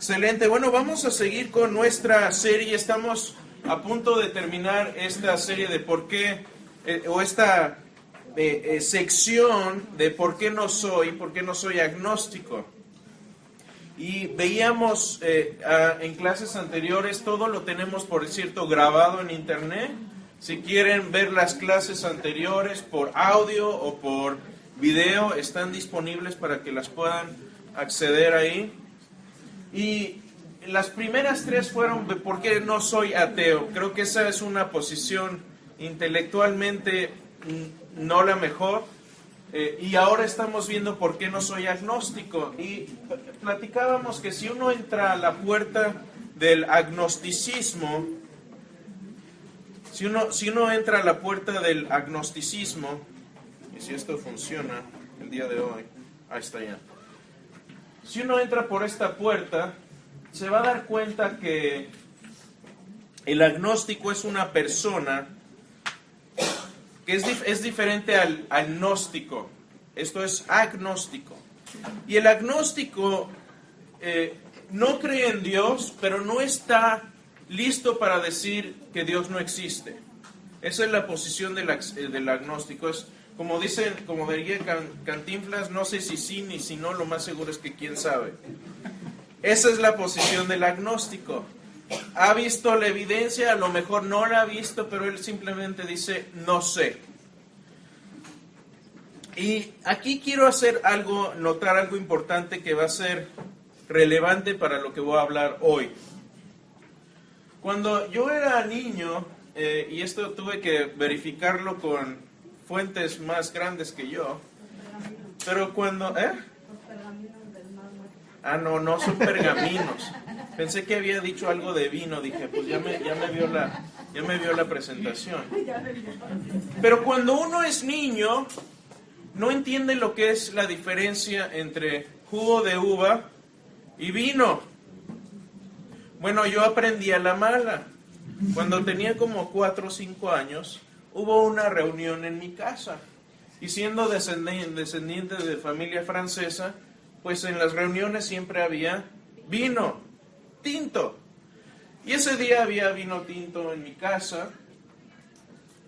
Excelente. Bueno, vamos a seguir con nuestra serie. Estamos a punto de terminar esta serie de por qué, o esta sección de por qué no soy agnóstico. Y veíamos en clases anteriores, todo lo tenemos, por cierto, grabado en internet. Si quieren ver las clases anteriores por audio o por video, están disponibles para que las puedan acceder ahí. Y las primeras tres fueron de por qué no soy ateo. Creo que esa es una posición intelectualmente no la mejor. Y ahora estamos viendo por qué no soy agnóstico. Y platicábamos que si uno entra a la puerta del agnosticismo, si uno entra a la puerta del agnosticismo, y si esto funciona el día de hoy, ahí está ya. Si uno entra por esta puerta, se va a dar cuenta que el agnóstico es una persona que es diferente al gnóstico. Esto es agnóstico. Y el agnóstico no cree en Dios, pero no está listo para decir que Dios no existe. Esa es la posición del agnóstico. Es como diría Cantinflas, no sé si sí ni si no, lo más seguro es que quién sabe. Esa es la posición del agnóstico. ¿Ha visto la evidencia? A lo mejor no la ha visto, pero él simplemente dice, no sé. Y aquí quiero notar algo importante que va a ser relevante para lo que voy a hablar hoy. Cuando yo era niño, y esto tuve que verificarlo con fuentes más grandes que yo, pero cuando... No son pergaminos. Pensé que había dicho algo de vino, dije, pues ya me vio la presentación. Pero cuando uno es niño, no entiende lo que es la diferencia entre jugo de uva y vino. Bueno, yo aprendí a la mala. Cuando tenía como 4 o 5 años, hubo una reunión en mi casa. Y siendo descendiente de familia francesa, pues en las reuniones siempre había vino tinto. Y ese día había vino tinto en mi casa.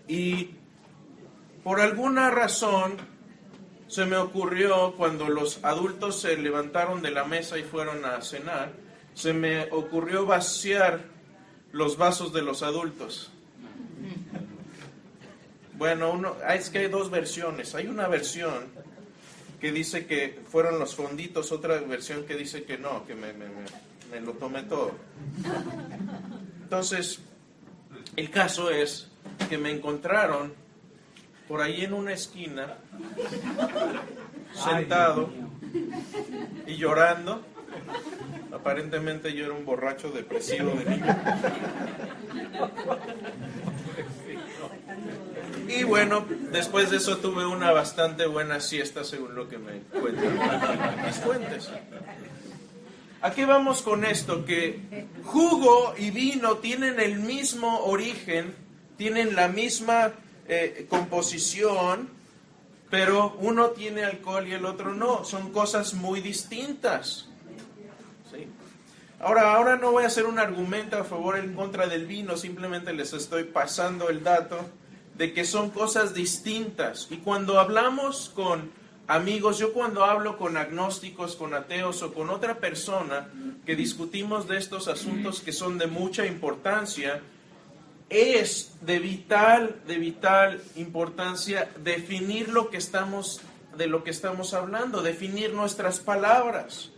Y por alguna razón se me ocurrió, cuando los adultos se levantaron de la mesa y fueron a cenar, se me ocurrió vaciar los vasos de los adultos. Bueno, es que hay dos versiones. Hay una versión que dice que fueron los fonditos, otra versión que dice que no, que me lo tomé todo. Entonces, el caso es que me encontraron por ahí en una esquina, sentado y llorando. Aparentemente yo era un borracho depresivo de niño. Y bueno, después de eso tuve una bastante buena siesta, según lo que me cuentan mis fuentes. ¿A qué vamos con esto? Que jugo y vino tienen el mismo origen, tienen la misma composición, pero uno tiene alcohol y el otro no. Son cosas muy distintas. ¿Sí? Ahora no voy a hacer un argumento a favor o en contra del vino, simplemente les estoy pasando el dato de que son cosas distintas. Y cuando hablamos con amigos, yo cuando hablo con agnósticos, con ateos o con otra persona que discutimos de estos asuntos que son de mucha importancia, es de vital importancia definir de lo que estamos hablando, definir nuestras palabras.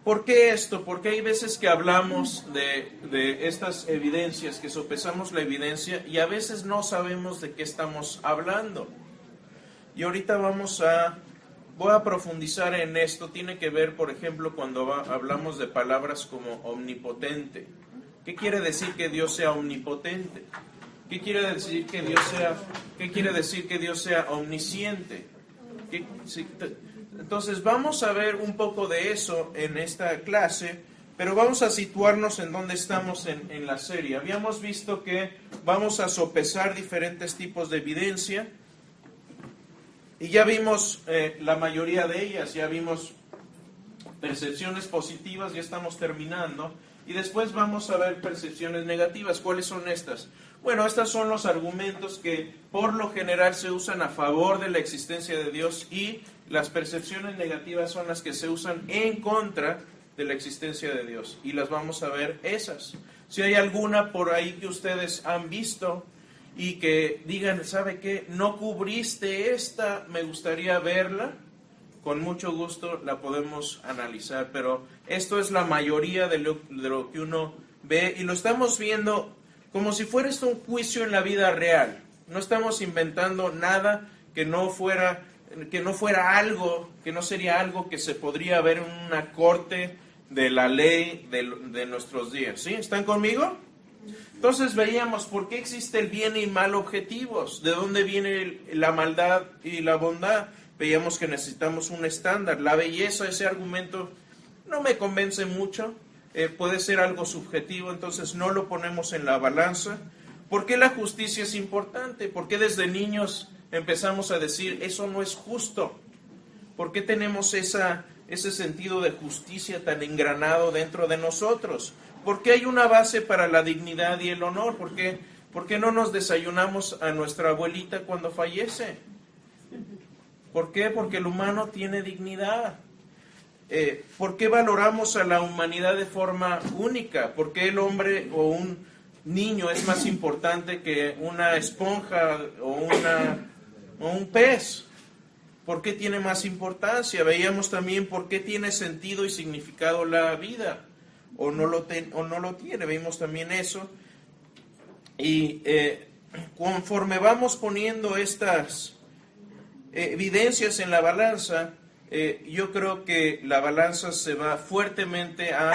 ¿Por qué esto? Porque hay veces que hablamos de estas evidencias, que sopesamos la evidencia y a veces no sabemos de qué estamos hablando. Y ahorita voy a profundizar en esto. Tiene que ver, por ejemplo, cuando hablamos de palabras como omnipotente. ¿Qué quiere decir que Dios sea omnipotente? ¿Qué quiere decir que Dios sea omnisciente? Entonces vamos a ver un poco de eso en esta clase, pero vamos a situarnos en donde estamos en la serie. Habíamos visto que vamos a sopesar diferentes tipos de evidencia y ya vimos la mayoría de ellas. Ya vimos percepciones positivas, ya estamos terminando, y después vamos a ver percepciones negativas. ¿Cuáles son estas? Bueno, estos son los argumentos que por lo general se usan a favor de la existencia de Dios, y las percepciones negativas son las que se usan en contra de la existencia de Dios, y las vamos a ver esas. Si hay alguna por ahí que ustedes han visto y que digan, ¿sabe qué? No cubriste esta, me gustaría verla, con mucho gusto la podemos analizar, pero esto es la mayoría de lo que uno ve, y lo estamos viendo como si fuera esto un juicio en la vida real. No estamos inventando nada que no fuera algo, que no sería algo que se podría ver en una corte de la ley de nuestros días. ¿Sí? ¿Están conmigo? Entonces veíamos por qué existe el bien y mal objetivos, de dónde viene la maldad y la bondad. Veíamos que necesitamos un estándar. La belleza, ese argumento no me convence mucho, puede ser algo subjetivo, entonces no lo ponemos en la balanza. ¿Por qué la justicia es importante? ¿Por qué desde niños empezamos a decir, eso no es justo? ¿Por qué tenemos ese sentido de justicia tan engranado dentro de nosotros? ¿Por qué hay una base para la dignidad y el honor? ¿Por qué no nos desayunamos a nuestra abuelita cuando fallece? ¿Por qué? Porque el humano tiene dignidad. ¿Por qué valoramos a la humanidad de forma única? ¿Por qué el hombre o un niño es más importante que una esponja o un pez? ¿Por qué tiene más importancia? Veíamos también por qué tiene sentido y significado la vida, o no lo tiene. Vimos también eso. Y conforme vamos poniendo estas evidencias en la balanza, yo creo que la balanza se va fuertemente a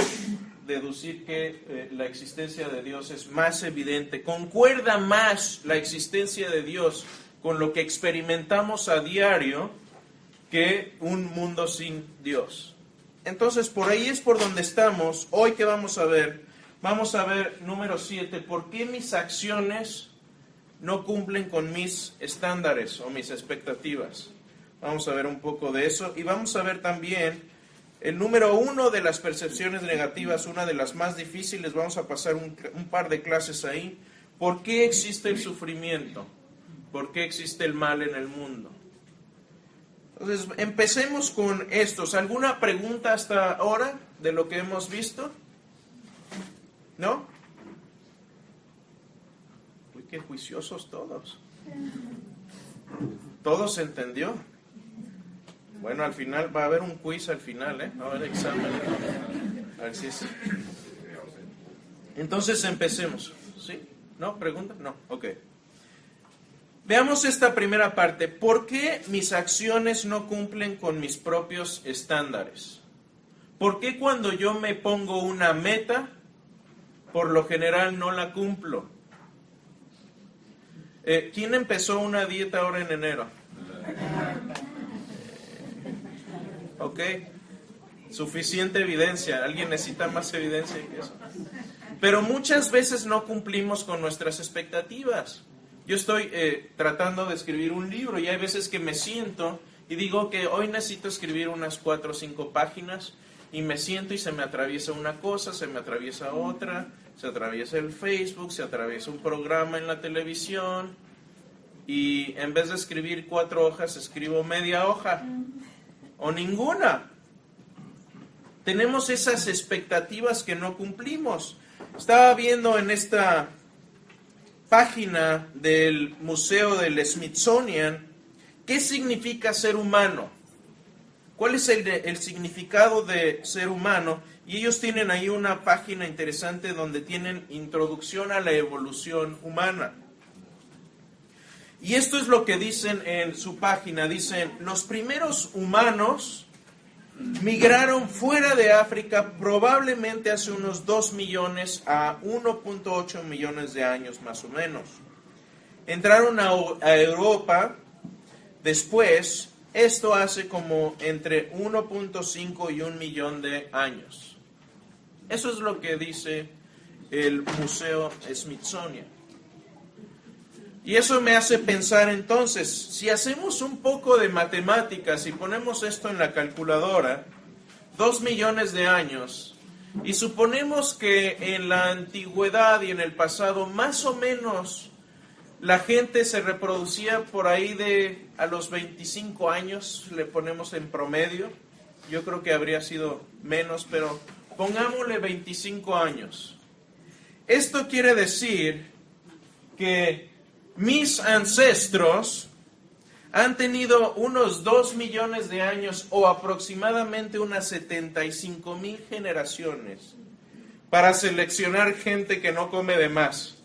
deducir que la existencia de Dios es más evidente. Concuerda más la existencia de Dios con lo que experimentamos a diario que un mundo sin Dios. Entonces, por ahí es por donde estamos. Hoy, ¿qué vamos a ver? Vamos a ver, número 7, ¿por qué mis acciones no cumplen con mis estándares o mis expectativas? Vamos a ver un poco de eso, y vamos a ver también el número 1 de las percepciones negativas, una de las más difíciles. Vamos a pasar un par de clases ahí. ¿Por qué existe el sufrimiento? ¿Por qué existe el mal en el mundo? Entonces, empecemos con estos. ¿Alguna pregunta hasta ahora de lo que hemos visto? ¿No? Uy, qué juiciosos todos. ¿Todo se entendió? Bueno, al final va a haber un quiz al final, ¿eh? Va a haber examen. A ver si es. Entonces empecemos. ¿Sí? ¿No? ¿Pregunta? No. Ok. Veamos esta primera parte. ¿Por qué mis acciones no cumplen con mis propios estándares? ¿Por qué cuando yo me pongo una meta, por lo general no la cumplo? ¿Quién empezó una dieta ahora en enero? Ok. Suficiente evidencia. ¿Alguien necesita más evidencia que eso? Pero muchas veces no cumplimos con nuestras expectativas. Yo estoy tratando de escribir un libro, y hay veces que me siento y digo que hoy necesito escribir unas 4 o 5 páginas, y me siento y se me atraviesa una cosa, se me atraviesa otra, se atraviesa el Facebook, se atraviesa un programa en la televisión, y en vez de escribir 4 hojas, escribo media hoja o ninguna. Tenemos esas expectativas que no cumplimos. Estaba viendo en esta página del Museo del Smithsonian qué significa ser humano, cuál es el significado de ser humano, y ellos tienen ahí una página interesante donde tienen introducción a la evolución humana. Y esto es lo que dicen en su página. Dicen, los primeros humanos migraron fuera de África probablemente hace unos 2 millones a 1.8 millones de años más o menos. Entraron a Europa después, esto hace como entre 1.5 y 1 millón de años. Eso es lo que dice el Museo Smithsonian. Y eso me hace pensar entonces, si hacemos un poco de matemáticas y ponemos esto en la calculadora, 2 millones de años, y suponemos que en la antigüedad y en el pasado más o menos la gente se reproducía por ahí de a los 25 años, le ponemos en promedio. Yo creo que habría sido menos, pero pongámosle 25 años. Esto quiere decir que mis ancestros han tenido unos 2 millones de años o aproximadamente unas 75,000 generaciones para seleccionar gente que no come de más.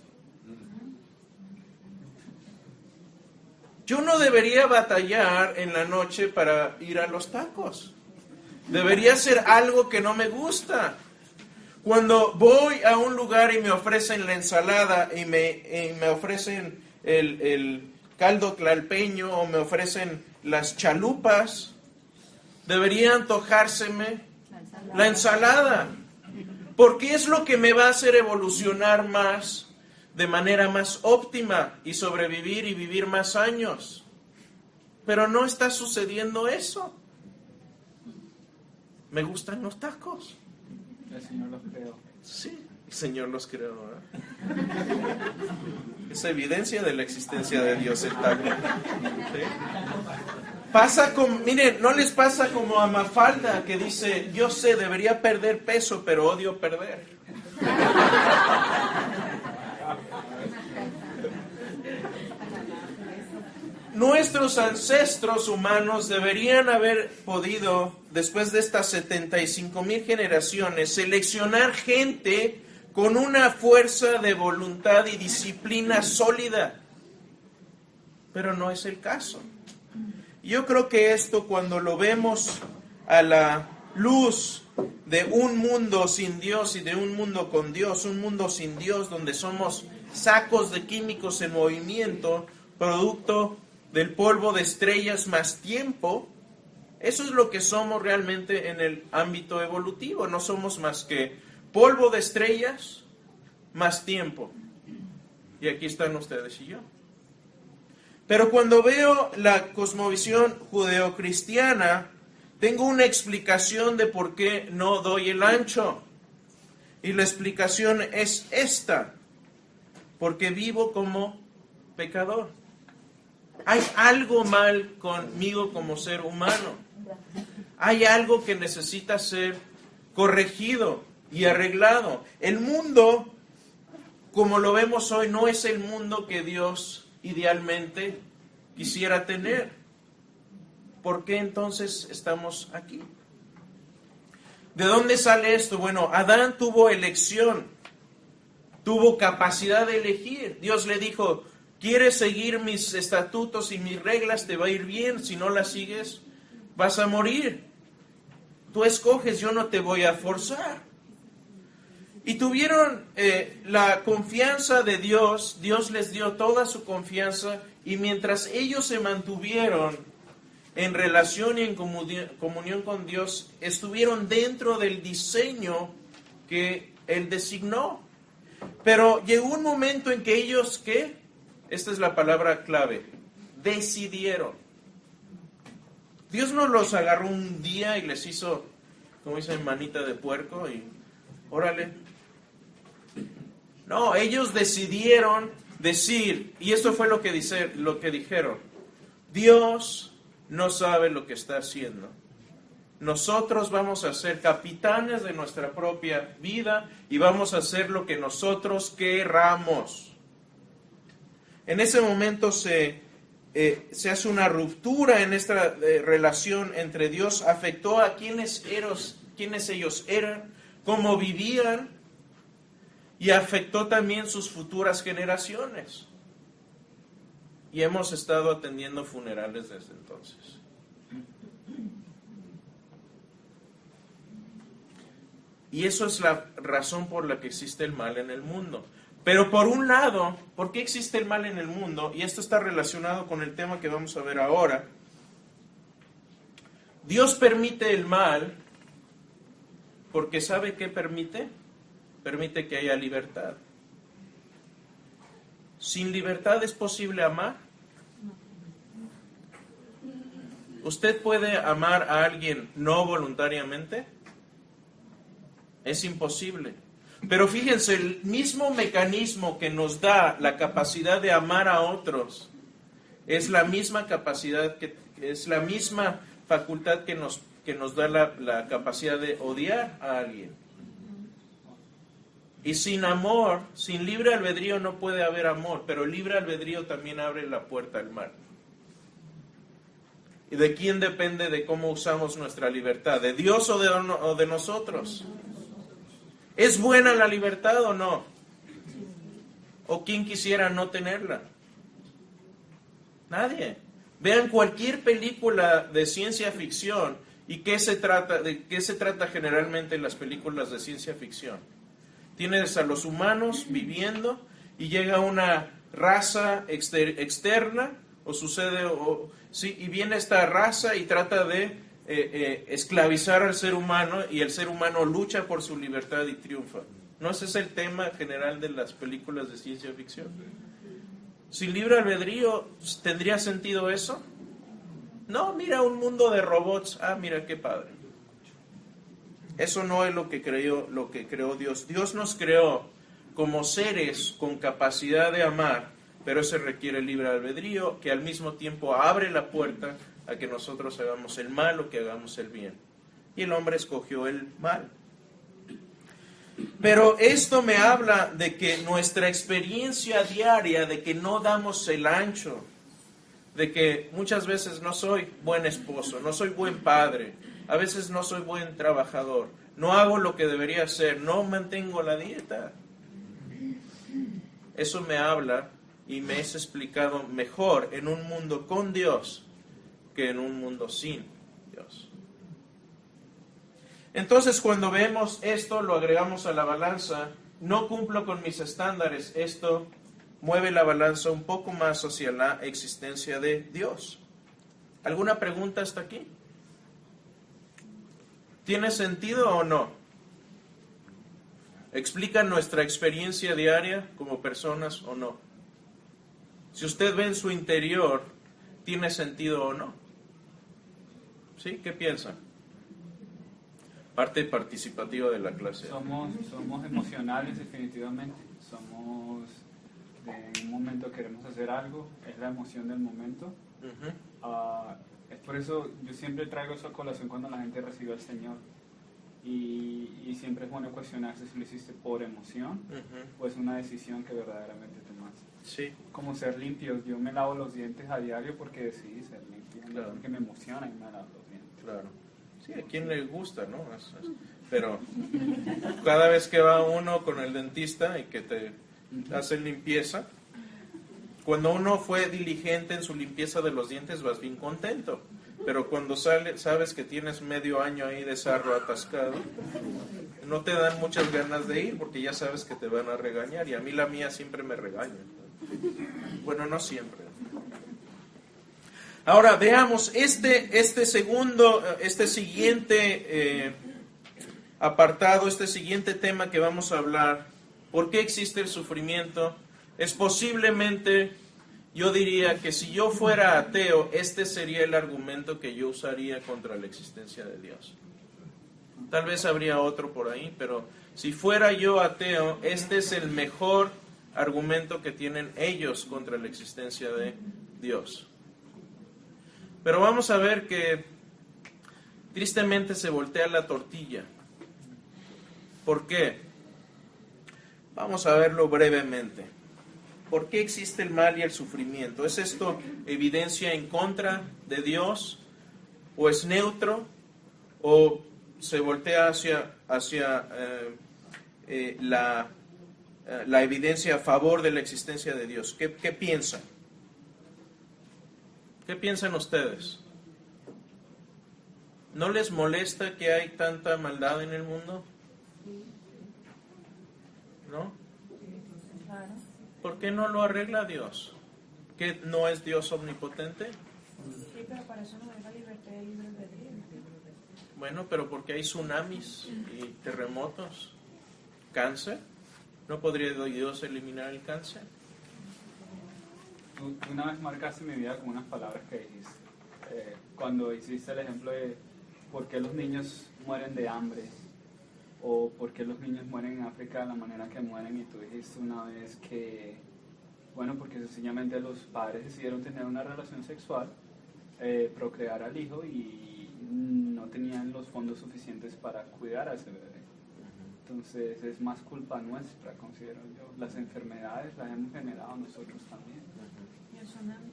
Yo no debería batallar en la noche para ir a los tacos. Debería ser algo que no me gusta. Cuando voy a un lugar y me ofrecen la ensalada y me ofrecen el caldo tlalpeño o me ofrecen las chalupas, debería antojárseme la ensalada, porque es lo que me va a hacer evolucionar más, de manera más óptima y sobrevivir y vivir más años. Pero no está sucediendo eso. Me gustan los tacos. El Señor los creó. Sí, el Señor los creó, ¿verdad? Es evidencia de la existencia de Dios el taco. ¿Sí? Pasa como, miren, no les pasa como a Mafalda que dice, yo sé, debería perder peso, pero odio perder. Nuestros ancestros humanos deberían haber podido, después de estas 75,000 generaciones, seleccionar gente con una fuerza de voluntad y disciplina sólida. Pero no es el caso. Yo creo que esto, cuando lo vemos a la luz de un mundo sin Dios y de un mundo con Dios, un mundo sin Dios donde somos sacos de químicos en movimiento, producto del polvo de estrellas más tiempo, eso es lo que somos realmente en el ámbito evolutivo. No somos más que polvo de estrellas más tiempo. Y aquí están ustedes y yo. Pero cuando veo la cosmovisión judeocristiana, tengo una explicación de por qué no doy el ancho. Y la explicación es esta: porque vivo como pecador. Hay algo mal conmigo como ser humano. Hay algo que necesita ser corregido y arreglado. El mundo, como lo vemos hoy, no es el mundo que Dios idealmente quisiera tener. ¿Por qué entonces estamos aquí? ¿De dónde sale esto? Bueno, Adán tuvo elección, tuvo capacidad de elegir. Dios le dijo, ¿quieres seguir mis estatutos y mis reglas? Te va a ir bien. Si no las sigues, vas a morir. Tú escoges, yo no te voy a forzar. Y tuvieron la confianza de Dios. Dios les dio toda su confianza. Y mientras ellos se mantuvieron en relación y en comunión con Dios, estuvieron dentro del diseño que Él designó. Pero llegó un momento en que ellos, ¿qué? Esta es la palabra clave: decidieron. Dios no los agarró un día y les hizo, como dicen, manita de puerco y órale. No, ellos decidieron decir, y esto fue lo que dijeron: Dios no sabe lo que está haciendo. Nosotros vamos a ser capitanes de nuestra propia vida y vamos a hacer lo que nosotros querramos. En ese momento se hace una ruptura en esta relación entre Dios. Afectó a quiénes ellos eran, cómo vivían, y afectó también sus futuras generaciones. Y hemos estado atendiendo funerales desde entonces. Y eso es la razón por la que existe el mal en el mundo. Pero por un lado, ¿por qué existe el mal en el mundo? Y esto está relacionado con el tema que vamos a ver ahora. Dios permite el mal porque ¿sabe qué permite? Permite que haya libertad. ¿Sin libertad es posible amar? ¿Usted puede amar a alguien no voluntariamente? Es imposible. Pero fíjense, el mismo mecanismo que nos da la capacidad de amar a otros es la misma capacidad, es la misma facultad que nos da la capacidad de odiar a alguien. Y sin amor, sin libre albedrío no puede haber amor, pero el libre albedrío también abre la puerta al mal. ¿Y de quién depende de cómo usamos nuestra libertad? ¿De Dios o de nosotros? ¿Es buena la libertad o no? ¿O quién quisiera no tenerla? Nadie. Vean cualquier película de ciencia ficción y ¿de qué se trata generalmente en las películas de ciencia ficción? Tienes a los humanos viviendo y llega una raza externa y viene esta raza y trata de esclavizar al ser humano y el ser humano lucha por su libertad y triunfa. ¿No ese es el tema general de las películas de ciencia ficción? ¿Sin libre albedrío tendría sentido eso? No, mira un mundo de robots. Ah, mira qué padre. Eso no es lo que creó Dios. Dios nos creó como seres con capacidad de amar, pero eso requiere libre albedrío, que al mismo tiempo abre la puerta a que nosotros hagamos el mal o que hagamos el bien. Y el hombre escogió el mal. Pero esto me habla de que nuestra experiencia diaria, de que no damos el ancho, de que muchas veces no soy buen esposo, no soy buen padre, a veces no soy buen trabajador, no hago lo que debería hacer, no mantengo la dieta. Eso me habla y me es explicado mejor en un mundo con Dios que en un mundo sin Dios. Entonces, cuando vemos esto, lo agregamos a la balanza, no cumplo con mis estándares, esto mueve la balanza un poco más hacia la existencia de Dios. ¿Alguna pregunta hasta aquí? ¿Tiene sentido o no? ¿Explica nuestra experiencia diaria como personas o no? Si usted ve en su interior, ¿tiene sentido o no? ¿Sí? ¿Qué piensa? Parte participativa de la clase. Somos emocionales definitivamente. Somos de un momento queremos hacer algo, es la emoción del momento. Es por eso yo siempre traigo eso a colación cuando la gente recibe al Señor. Y siempre es bueno cuestionarse si lo hiciste por emoción o es una decisión que verdaderamente tomaste. Sí. Como ser limpios. Yo me lavo los dientes a diario porque decidí ser limpio, claro. Porque me emociona y me lavo los dientes. Claro. Sí, a quien le gusta, ¿no? Pero cada vez que va uno con el dentista y que te hace limpieza, cuando uno fue diligente en su limpieza de los dientes vas bien contento. Pero cuando sabes que tienes medio año ahí de sarro atascado, no te dan muchas ganas de ir porque ya sabes que te van a regañar. Y a mí la mía siempre me regaña. Bueno, no siempre. Ahora veamos este siguiente apartado, este siguiente tema que vamos a hablar. ¿Por qué existe el sufrimiento? Es posiblemente, yo diría que si yo fuera ateo, este sería el argumento que yo usaría contra la existencia de Dios. Tal vez habría otro por ahí, pero si fuera yo ateo, este es el mejor argumento que tienen ellos contra la existencia de Dios. Pero vamos a ver que tristemente se voltea la tortilla. ¿Por qué? Vamos a verlo brevemente. ¿Por qué existe el mal y el sufrimiento? ¿Es esto evidencia en contra de Dios? ¿O es neutro? ¿O se voltea hacia la evidencia a favor de la existencia de Dios? ¿Qué piensan? ¿Qué piensan ustedes? ¿No les molesta que hay tanta maldad en el mundo? ¿No? ¿Por qué no lo arregla Dios? ¿Que no es Dios omnipotente? Sí, pero para eso no es la libertad y libre albedrío. Bueno, pero porque hay tsunamis y terremotos, cáncer, ¿no podría Dios eliminar el cáncer? Tú una vez marcaste mi vida con unas palabras que dijiste. Cuando hiciste el ejemplo de por qué los niños mueren de hambre o por qué los niños mueren en África de la manera que mueren, y tú dijiste una vez que, bueno, porque sencillamente los padres decidieron tener una relación sexual, procrear al hijo y no tenían los fondos suficientes para cuidar a ese bebé. Entonces es más culpa nuestra, considero yo. Las enfermedades las hemos generado nosotros también. ¿Y el tsunami?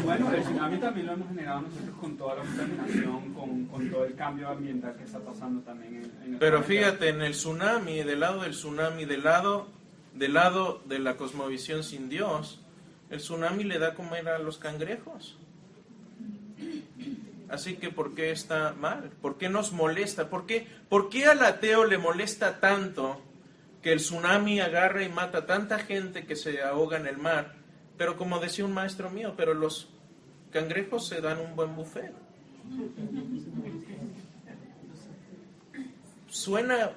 Bueno, el tsunami también lo hemos generado nosotros con toda la contaminación, con todo el cambio ambiental que está pasando también en el Pero planeta. fíjate, en el tsunami, del lado del tsunami, del lado de la cosmovisión sin Dios, el tsunami le da a comer a los cangrejos. Así que, ¿por qué está mal? ¿Por qué nos molesta? ¿Por qué al ateo le molesta tanto que el tsunami agarra y mata a tanta gente que se ahoga en el mar? Pero como decía un maestro mío, pero los cangrejos se dan un buen buffet. Suena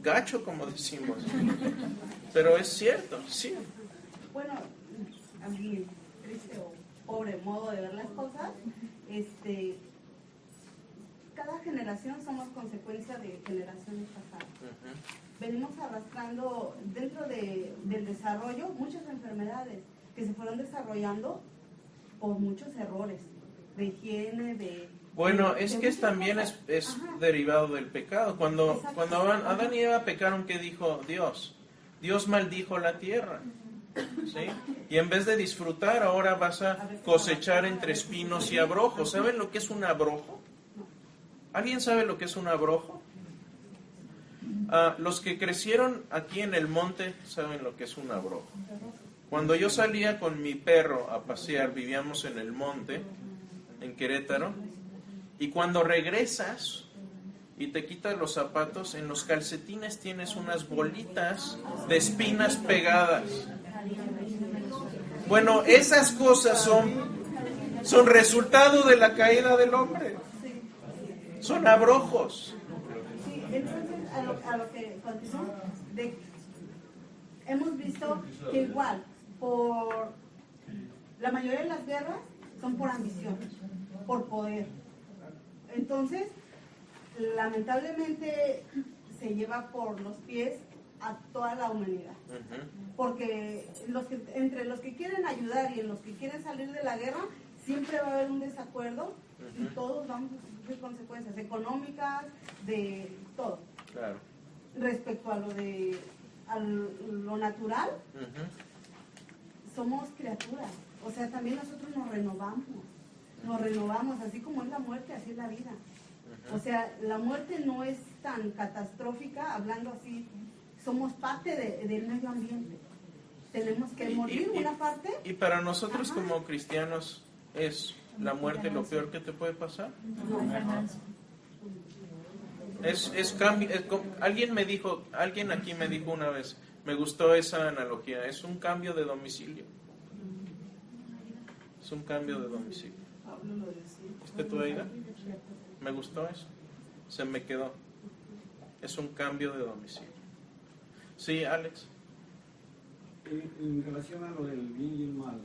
gacho, como decimos, pero es cierto, sí. Bueno, a mi triste o pobre modo de ver las cosas, cada generación somos consecuencia de generaciones pasadas. Venimos arrastrando dentro del desarrollo muchas enfermedades que se fueron desarrollando por muchos errores de higiene, Bueno, es que también cosas. es Ajá. derivado del pecado. Cuando Exacto. Adán y Eva pecaron, ¿qué dijo Dios? Dios maldijo la tierra. ¿Sí? Y en vez de disfrutar, ahora vas a cosechar entre espinos y abrojos. ¿Saben lo que es un abrojo? ¿Alguien sabe lo que es un abrojo? Los que crecieron aquí en el monte saben lo que es un abrojo. Cuando yo salía con mi perro a pasear, vivíamos en el monte, en Querétaro, y cuando regresas y te quitas los zapatos, en los calcetines tienes unas bolitas de espinas pegadas. Bueno, esas cosas son resultado de la caída del hombre. Son abrojos. Sí, entonces a lo que continúo, hemos visto que igual, por la mayoría de las guerras son por ambición, por poder. Entonces, lamentablemente se lleva por los pies a toda la humanidad. Porque entre los que quieren ayudar y los que quieren salir de la guerra, siempre va a haber un desacuerdo y todos vamos a sufrir consecuencias económicas, de todo. Claro. Respecto a lo natural, somos criaturas. O sea, también nosotros nos renovamos, así como es la muerte, así es la vida. O sea, la muerte no es tan catastrófica, hablando así, somos parte del medio ambiente. Tenemos que morir una parte. Y para nosotros como cristianos, ¿es la muerte lo peor que te puede pasar? Alguien aquí me dijo una vez, me gustó esa analogía, es un cambio de domicilio. Es un cambio de domicilio. ¿Viste tú, Aida? Me gustó eso. Se me quedó. Es un cambio de domicilio. Sí, Alex. En relación a lo del bien y el mal,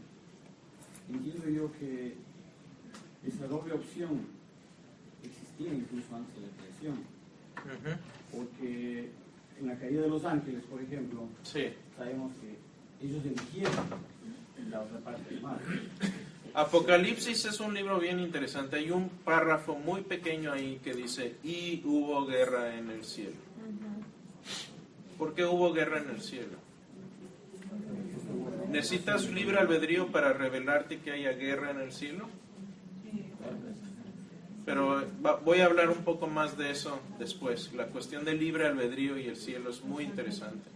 entiendo yo que esa doble opción existía incluso antes de la creación. Porque en la caída de los ángeles, por ejemplo, Sí. sabemos que ellos eligieron la otra parte del mal. Apocalipsis es un libro bien interesante. Hay un párrafo muy pequeño ahí que dice, y hubo guerra en el cielo. ¿Por qué hubo guerra en el cielo? ¿Necesitas libre albedrío para revelarte que haya guerra en el cielo? Pero voy a hablar un poco más de eso después. La cuestión del libre albedrío y el cielo es muy interesante.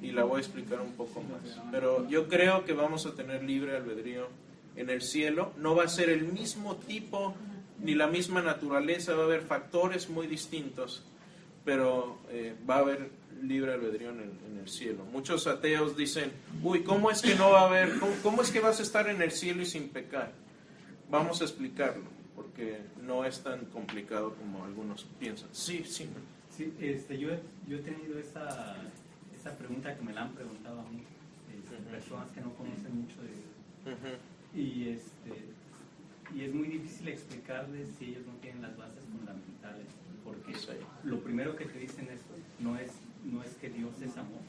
Y la voy a explicar un poco más. Pero yo creo que vamos a tener libre albedrío en el cielo. No va a ser el mismo tipo ni la misma naturaleza. Va a haber factores muy distintos. Pero va a haber libre albedrío en el cielo. Muchos ateos dicen, uy, ¿cómo es que no va a haber? ¿Cómo es que vas a estar en el cielo y sin pecar? Vamos a explicarlo, porque no es tan complicado como algunos piensan. Sí. Sí, yo he tenido esta pregunta que me la han preguntado a mí, personas que no conocen mucho de Dios. Y es muy difícil explicarles si ellos no tienen las bases fundamentales. porque Sí. lo primero que te dicen es no es que Dios es amor.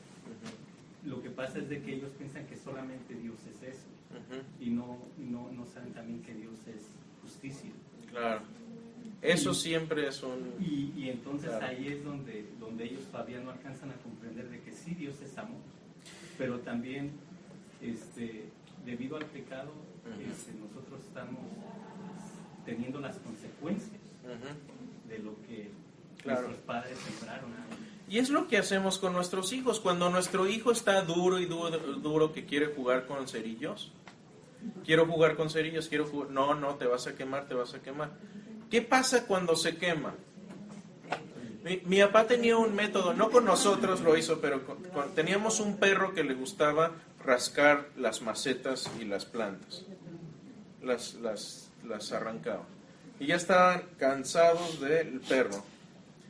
Lo que pasa es de que ellos piensan que solamente Dios es eso, y no saben también que Dios es justicia. Claro. Eso siempre es un... Y entonces Claro. ahí es donde ellos todavía no alcanzan a comprender de que sí, Dios es amor, pero también debido al pecado nosotros estamos teniendo las consecuencias de lo que Claro. nuestros padres sembraron. Y es lo que hacemos con nuestros hijos. Cuando nuestro hijo está duro y duro que quiere jugar con cerillos. Quiero jugar con cerillos, quiero jugar. No, te vas a quemar, te vas a quemar. ¿Qué pasa cuando se quema? Mi papá tenía un método, no con nosotros lo hizo, pero teníamos un perro que le gustaba rascar las macetas y las plantas. Las arrancaba. Y ya estaban cansados del perro.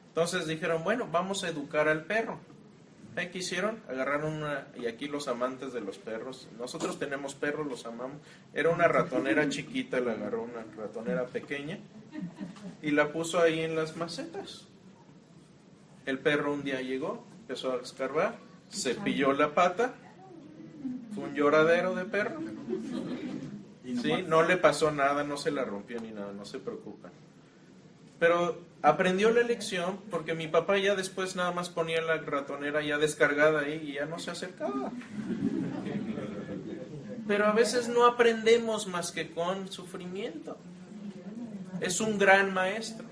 Entonces dijeron, bueno, vamos a educar al perro. ¿Qué hicieron? Agarraron y aquí los amantes de los perros, nosotros tenemos perros, los amamos. Era una ratonera chiquita, la agarró una ratonera pequeña y la puso ahí en las macetas. El perro un día llegó, empezó a escarbar, cepilló la pata, fue un lloradero de perro. Sí, no le pasó nada, no se la rompió ni nada, no se preocupen. Pero aprendió la lección porque mi papá ya después nada más ponía la ratonera ya descargada ahí y ya no se acercaba. Pero a veces no aprendemos más que con sufrimiento. Es un gran maestro.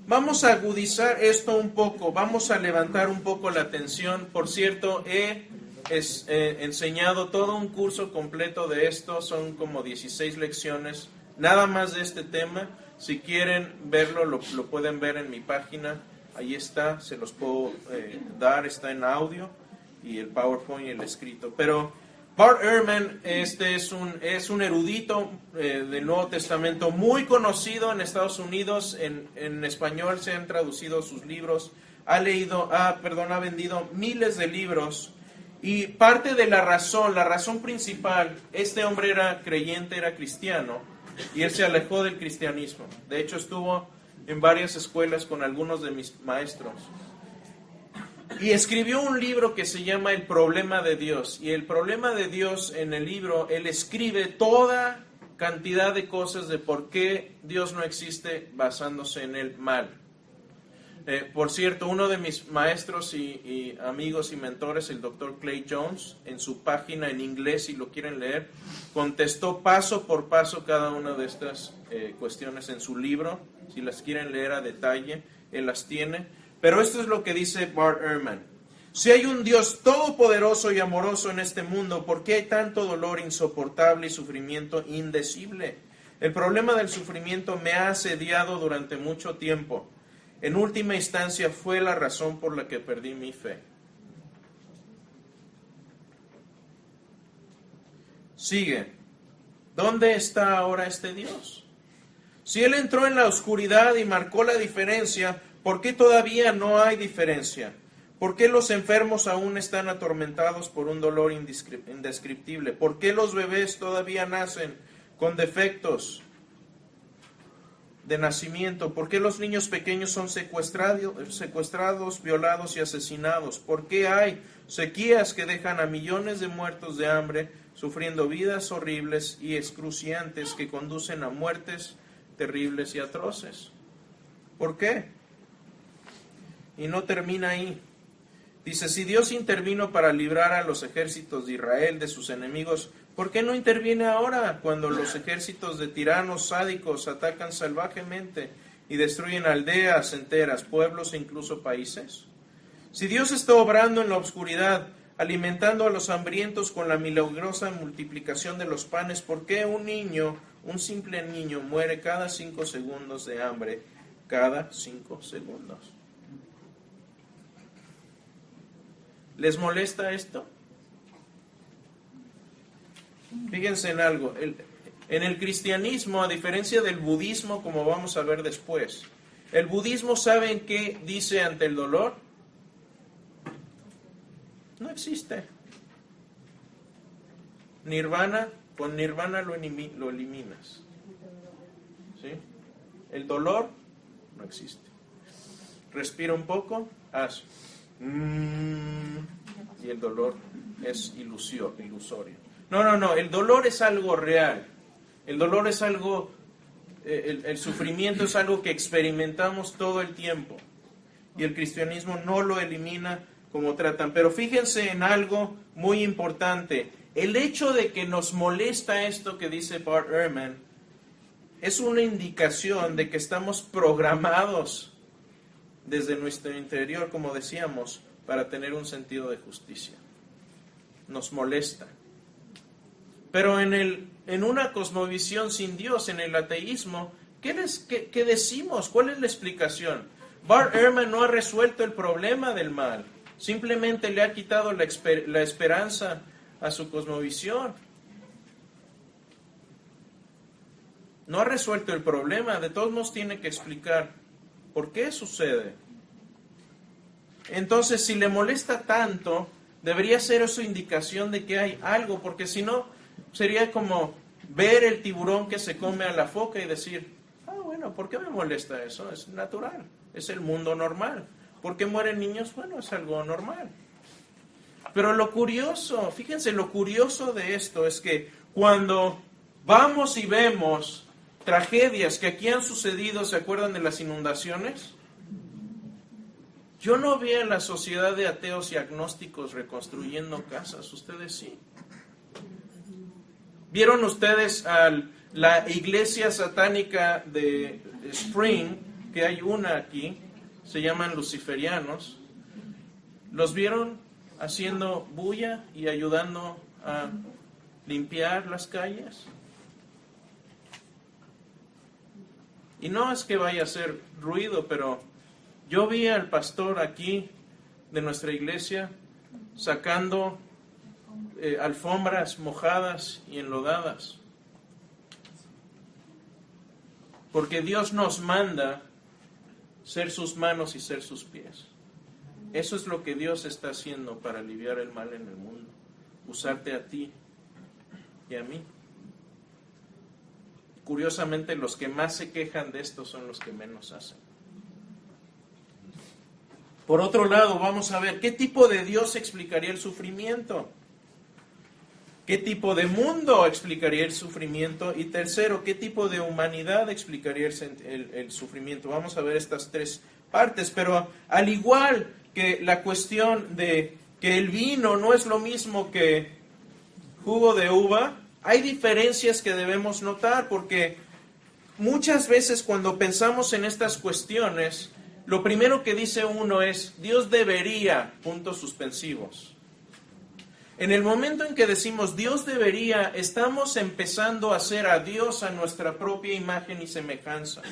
Vamos a agudizar esto un poco, vamos a levantar un poco la atención. Por cierto, he enseñado todo un curso completo de esto, son como 16 lecciones, nada más de este tema. Si quieren verlo, lo pueden ver en mi página, ahí está, se los puedo dar, está en audio, y el PowerPoint y el escrito. Pero Bart Ehrman es un erudito del Nuevo Testamento muy conocido en Estados Unidos, en español se han traducido sus libros, ha vendido miles de libros, y parte de la razón principal, este hombre era creyente, era cristiano, y él se alejó del cristianismo. De hecho, estuvo en varias escuelas con algunos de mis maestros. Y escribió un libro que se llama El Problema de Dios. Y el problema de Dios, en el libro, él escribe toda cantidad de cosas de por qué Dios no existe basándose en el mal. Por cierto, uno de mis maestros y amigos y mentores, el Dr. Clay Jones, en su página en inglés, si lo quieren leer, contestó paso por paso cada una de estas cuestiones en su libro. Si las quieren leer a detalle, él las tiene. Pero esto es lo que dice Bart Ehrman. Si hay un Dios todopoderoso y amoroso en este mundo, ¿por qué hay tanto dolor insoportable y sufrimiento indecible? El problema del sufrimiento me ha asediado durante mucho tiempo. En última instancia fue la razón por la que perdí mi fe. Sigue. ¿Dónde está ahora este Dios? Si Él entró en la oscuridad y marcó la diferencia, ¿por qué todavía no hay diferencia? ¿Por qué los enfermos aún están atormentados por un dolor indescriptible? ¿Por qué los bebés todavía nacen con defectos de nacimiento? ¿Por qué los niños pequeños son secuestrados, violados y asesinados? ¿Por qué hay sequías que dejan a millones de muertos de hambre, sufriendo vidas horribles y excruciantes que conducen a muertes terribles y atroces? ¿Por qué? Y no termina ahí. Dice, si Dios intervino para librar a los ejércitos de Israel de sus enemigos, ¿por qué no interviene ahora cuando los ejércitos de tiranos sádicos atacan salvajemente y destruyen aldeas enteras, pueblos e incluso países? Si Dios está obrando en la oscuridad, alimentando a los hambrientos con la milagrosa multiplicación de los panes, ¿por qué un simple niño, muere cada 5 segundos de hambre? Cada 5 segundos. ¿Les molesta esto? Fíjense en algo. En el cristianismo, a diferencia del budismo, como vamos a ver después, el budismo, ¿saben qué dice ante el dolor? No existe. Nirvana, con nirvana lo eliminas. ¿Sí? El dolor no existe. respira un poco, haz. Y el dolor es ilusorio. No, el dolor es algo real. El dolor es algo, el sufrimiento es algo que experimentamos todo el tiempo. Y el cristianismo no lo elimina como tratan. Pero fíjense en algo muy importante. El hecho de que nos molesta esto que dice Bart Ehrman es una indicación de que estamos programados desde nuestro interior, como decíamos, para tener un sentido de justicia. Nos molesta. Pero en una cosmovisión sin Dios, en el ateísmo, ¿qué decimos? ¿Cuál es la explicación? Bart Ehrman no ha resuelto el problema del mal. Simplemente le ha quitado la esperanza a su cosmovisión. No ha resuelto el problema. De todos modos tiene que explicar por qué sucede. Entonces, si le molesta tanto, debería ser eso indicación de que hay algo, porque si no, sería como ver el tiburón que se come a la foca y decir, bueno, ¿por qué me molesta eso? Es natural, es el mundo normal. ¿Por qué mueren niños? Bueno, es algo normal. Pero lo curioso, fíjense, lo curioso de esto es que cuando vamos y vemos tragedias que aquí han sucedido, ¿se acuerdan de las inundaciones? Yo no vi a la sociedad de ateos y agnósticos reconstruyendo casas, ustedes sí. ¿Vieron ustedes a la iglesia satánica de Spring, que hay una aquí, se llaman luciferianos? ¿Los vieron haciendo bulla y ayudando a limpiar las calles? Y no es que vaya a hacer ruido, pero yo vi al pastor aquí de nuestra iglesia sacando alfombras mojadas y enlodadas. Porque Dios nos manda ser sus manos y ser sus pies. Eso es lo que Dios está haciendo para aliviar el mal en el mundo. Usarte a ti y a mí. Curiosamente, los que más se quejan de esto son los que menos hacen. Por otro lado, vamos a ver, ¿qué tipo de Dios explicaría el sufrimiento? ¿Qué tipo de mundo explicaría el sufrimiento? Y tercero, ¿qué tipo de humanidad explicaría el sufrimiento? Vamos a ver estas tres partes, pero al igual que la cuestión de que el vino no es lo mismo que jugo de uva, hay diferencias que debemos notar, porque muchas veces cuando pensamos en estas cuestiones, lo primero que dice uno es, Dios debería, puntos suspensivos. En el momento en que decimos Dios debería, estamos empezando a hacer a Dios a nuestra propia imagen y semejanza.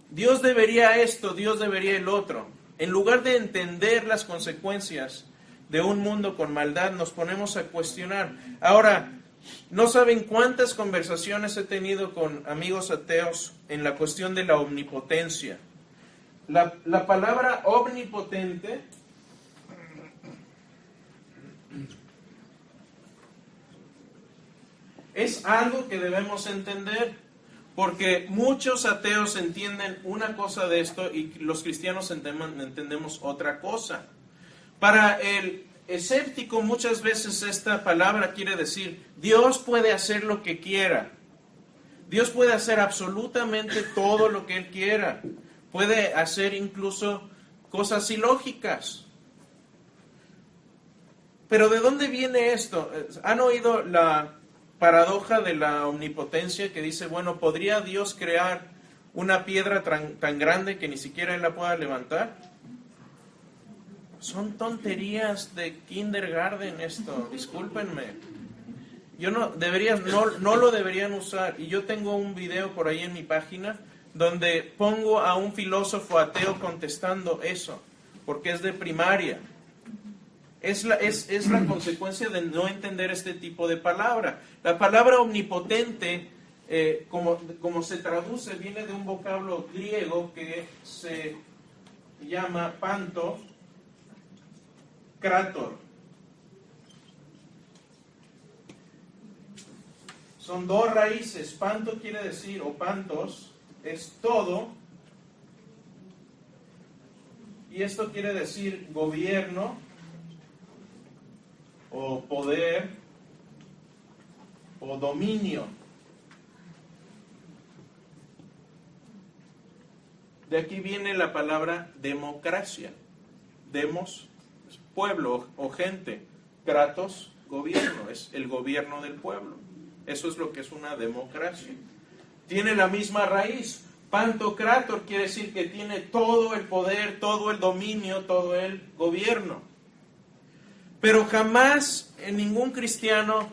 Dios debería esto, Dios debería el otro. En lugar de entender las consecuencias de un mundo con maldad, nos ponemos a cuestionar. Ahora, no saben cuántas conversaciones he tenido con amigos ateos en la cuestión de la omnipotencia. La palabra omnipotente es algo que debemos entender, porque muchos ateos entienden una cosa de esto y los cristianos entendemos otra cosa. Para el escéptico muchas veces esta palabra quiere decir, Dios puede hacer lo que quiera. Dios puede hacer absolutamente todo lo que Él quiera. Puede hacer incluso cosas ilógicas. Pero ¿de dónde viene esto? ¿Han oído la paradoja de la omnipotencia que dice, bueno, ¿podría Dios crear una piedra tan grande que ni siquiera Él la pueda levantar? Son tonterías de kindergarten esto, discúlpenme. No lo deberían usar. Y yo tengo un video por ahí en mi página donde pongo a un filósofo ateo contestando eso, porque es de primaria. Es la consecuencia de no entender este tipo de palabra. La palabra omnipotente, como se traduce, viene de un vocablo griego que se llama panto, krator. Son dos raíces. Panto quiere decir, o pantos, es todo, y esto quiere decir gobierno o poder o dominio. De aquí viene la palabra democracia. Demos, pueblo o gente. Kratos, gobierno, es el gobierno del pueblo. Eso es lo que es una democracia. Tiene la misma raíz. Pantocrator quiere decir que tiene todo el poder, todo el dominio, todo el gobierno. Pero jamás ningún cristiano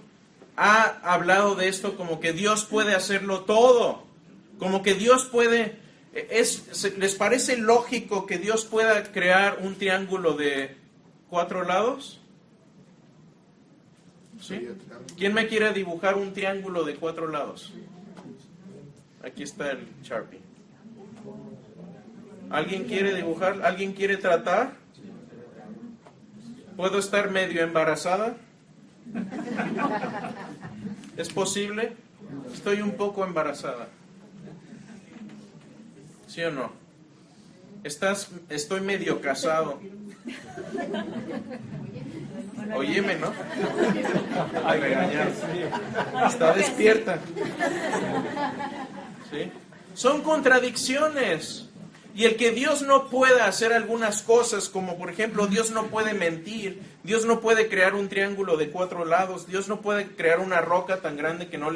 ha hablado de esto como que Dios puede hacerlo todo. Como que Dios puede... ¿Les parece lógico que Dios pueda crear un triángulo de 4 lados? ¿Sí? ¿Quién me quiere dibujar un triángulo de 4 lados? Aquí está el Sharpie. ¿Alguien quiere dibujar? ¿Alguien quiere tratar? ¿Puedo estar medio embarazada? ¿Es posible? Estoy un poco embarazada. ¿Sí o no? Estoy medio casado. Óyeme, ¿no? Ay, regañar. Está despierta. ¿Sí? Son contradicciones. Y el que Dios no pueda hacer algunas cosas, como por ejemplo, Dios no puede mentir, Dios no puede crear un triángulo de 4 lados, Dios no puede crear una roca tan grande que no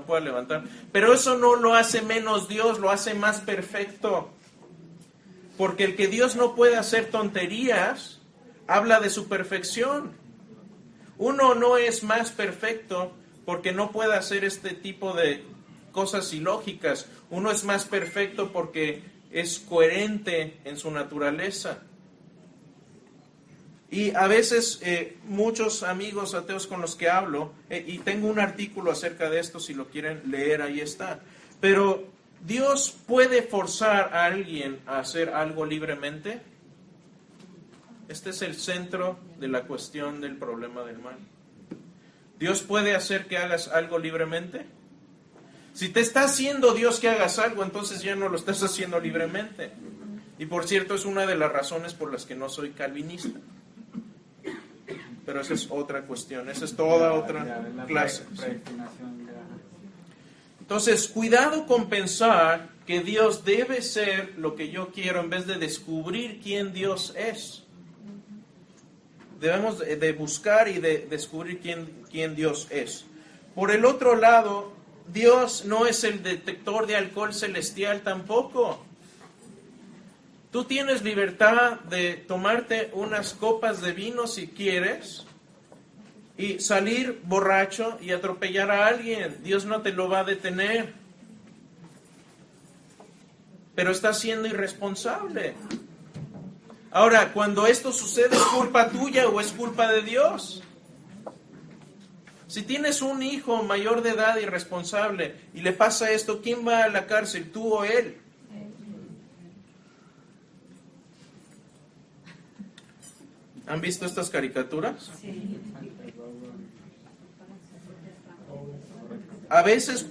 pueda levantar. Pero eso no lo hace menos Dios, lo hace más perfecto. Porque el que Dios no puede hacer tonterías, habla de su perfección. Uno no es más perfecto porque no puede hacer este tipo de cosas ilógicas. Uno es más perfecto porque es coherente en su naturaleza. Y a veces muchos amigos ateos con los que hablo, y tengo un artículo acerca de esto, si lo quieren leer, ahí está. Pero ¿Dios puede forzar a alguien a hacer algo libremente? Este es el centro de la cuestión del problema del mal. ¿Dios puede hacer que hagas algo libremente? Si te está haciendo Dios que hagas algo, entonces ya no lo estás haciendo libremente. Y por cierto, es una de las razones por las que no soy calvinista. Pero esa es otra cuestión, esa es toda otra clase. Entonces, cuidado con pensar que Dios debe ser lo que yo quiero en vez de descubrir quién Dios es. Debemos de buscar y de descubrir quién Dios es. Por el otro lado, Dios no es el detector de alcohol celestial tampoco. Tú tienes libertad de tomarte unas copas de vino si quieres y salir borracho y atropellar a alguien. Dios no te lo va a detener. Pero estás siendo irresponsable. Ahora, cuando esto sucede, ¿es culpa tuya o es culpa de Dios? Si tienes un hijo mayor de edad irresponsable y le pasa esto, ¿quién va a la cárcel, tú o él? ¿Han visto estas caricaturas? Sí. A veces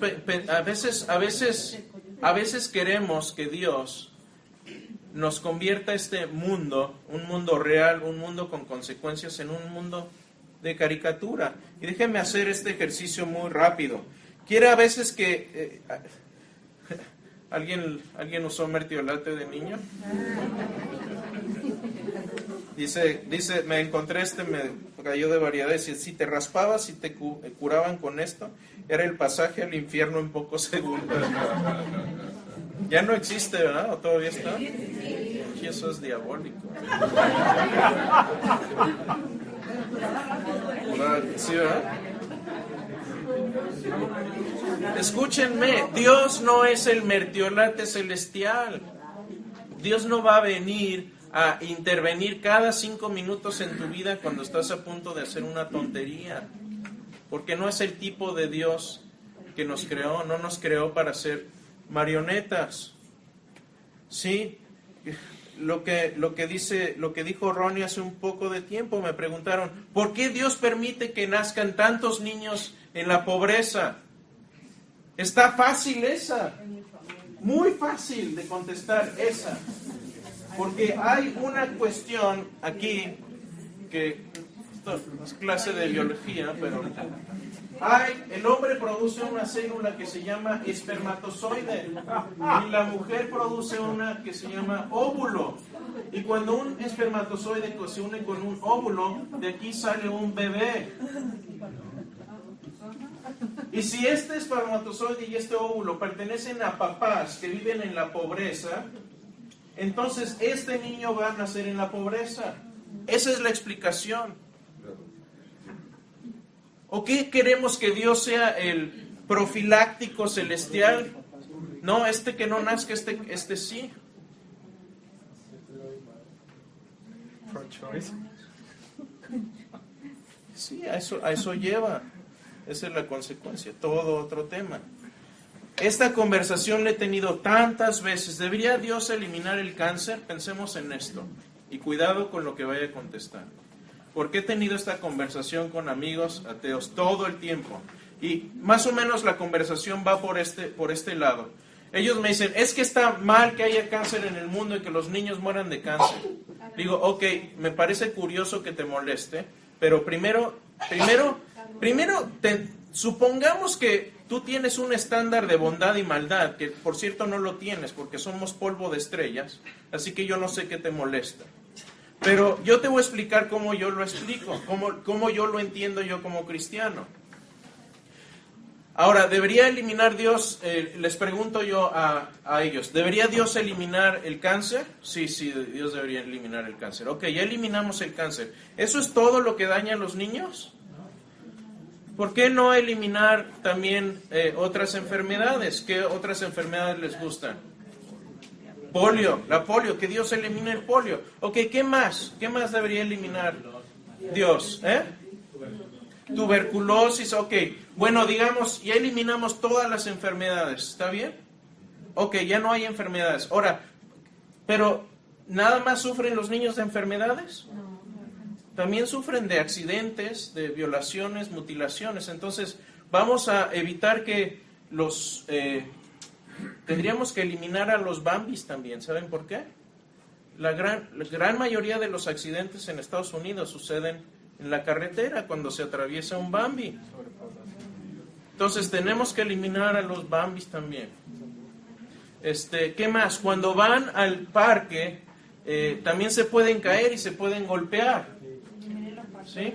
queremos que Dios nos convierta este mundo, un mundo real, un mundo con consecuencias, en un mundo de caricatura. Y déjenme hacer este ejercicio muy rápido. Quiere a veces que... ¿Alguien usó mertiolate de niño? Dice, me encontré me cayó de variedades. Y si te raspabas y te curaban con esto, era el pasaje al infierno en pocos segundos. Ya no existe, ¿verdad? ¿O todavía está? Sí, eso es diabólico. ¿Sí, verdad? Escúchenme, Dios no es el mertiolate celestial. Dios no va a venir a intervenir cada 5 minutos en tu vida cuando estás a punto de hacer una tontería. Porque no es el tipo de Dios que nos creó, no nos creó para ser marionetas. Sí, lo que dijo Ronnie hace un poco de tiempo, me preguntaron, ¿por qué Dios permite que nazcan tantos niños en la pobreza? Está fácil esa, muy fácil de contestar esa. Porque hay una cuestión aquí, que esto es clase de biología, pero el hombre produce una célula que se llama espermatozoide y la mujer produce una que se llama óvulo. Y cuando un espermatozoide se une con un óvulo, de aquí sale un bebé. Y si este espermatozoide y este óvulo pertenecen a papás que viven en la pobreza, entonces este niño va a nacer en la pobreza. Esa es la explicación. ¿O qué queremos que Dios sea el profiláctico celestial? No, que no nazca, este sí. Sí, a eso lleva. Esa es la consecuencia. Todo otro tema. Esta conversación la he tenido tantas veces. ¿Debería Dios eliminar el cáncer? Pensemos en esto. Y cuidado con lo que vaya a contestar. Porque he tenido esta conversación con amigos ateos todo el tiempo. Y más o menos la conversación va por este lado. Ellos me dicen, es que está mal que haya cáncer en el mundo y que los niños mueran de cáncer. Digo, ok, me parece curioso que te moleste, pero primero supongamos que tú tienes un estándar de bondad y maldad, que por cierto no lo tienes porque somos polvo de estrellas, así que yo no sé qué te molesta. Pero yo te voy a explicar cómo yo lo explico, cómo yo lo entiendo yo como cristiano. Ahora, ¿debería eliminar Dios? Les pregunto yo a ellos, ¿debería Dios eliminar el cáncer? Sí, Dios debería eliminar el cáncer. Ok, ya eliminamos el cáncer. ¿Eso es todo lo que daña a los niños? ¿Por qué no eliminar también otras enfermedades? ¿Qué otras enfermedades les gustan? La polio, que Dios elimine el polio. Ok, ¿qué más? ¿Qué más debería eliminar Dios? Tuberculosis, ok. Bueno, digamos, ya eliminamos todas las enfermedades, ¿está bien? Ok, ya no hay enfermedades. Ahora, pero ¿nada más sufren los niños de enfermedades? También sufren de accidentes, de violaciones, mutilaciones. Entonces, vamos a evitar que tendríamos que eliminar a los Bambis también. ¿Saben por qué? La gran mayoría de los accidentes en Estados Unidos suceden en la carretera cuando se atraviesa un Bambi. Entonces tenemos que eliminar a los Bambis también. ¿Qué más? Cuando van al parque también se pueden caer y se pueden golpear. ¿Sí?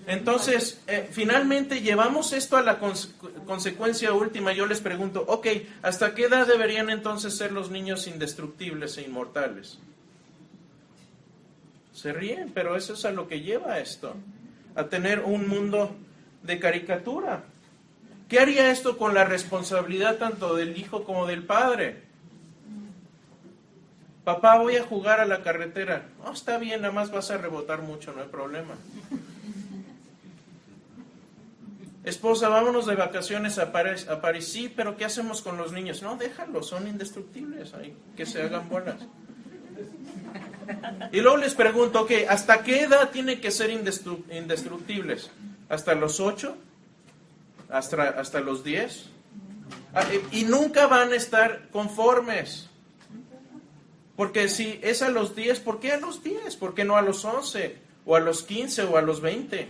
Entonces, finalmente llevamos esto a la consecuencia última. Yo les pregunto, ok, ¿hasta qué edad deberían entonces ser los niños indestructibles e inmortales? Se ríen, pero eso es a lo que lleva esto, a tener un mundo de caricatura. ¿Qué haría esto con la responsabilidad tanto del hijo como del padre? Papá, voy a jugar a la carretera. No, está bien, nada más vas a rebotar mucho, no hay problema. Esposa, vámonos de vacaciones a París. Sí, pero ¿qué hacemos con los niños? No, déjalos, son indestructibles, ahí, que se hagan bolas. Y luego les pregunto, ok, ¿hasta qué edad tienen que ser indestructibles? ¿Hasta los 8? ¿Hasta los 10? Y nunca van a estar conformes. Porque si es a los 10, ¿por qué a los 10? ¿Por qué no a los 11? ¿O a los 15? ¿O a los 20?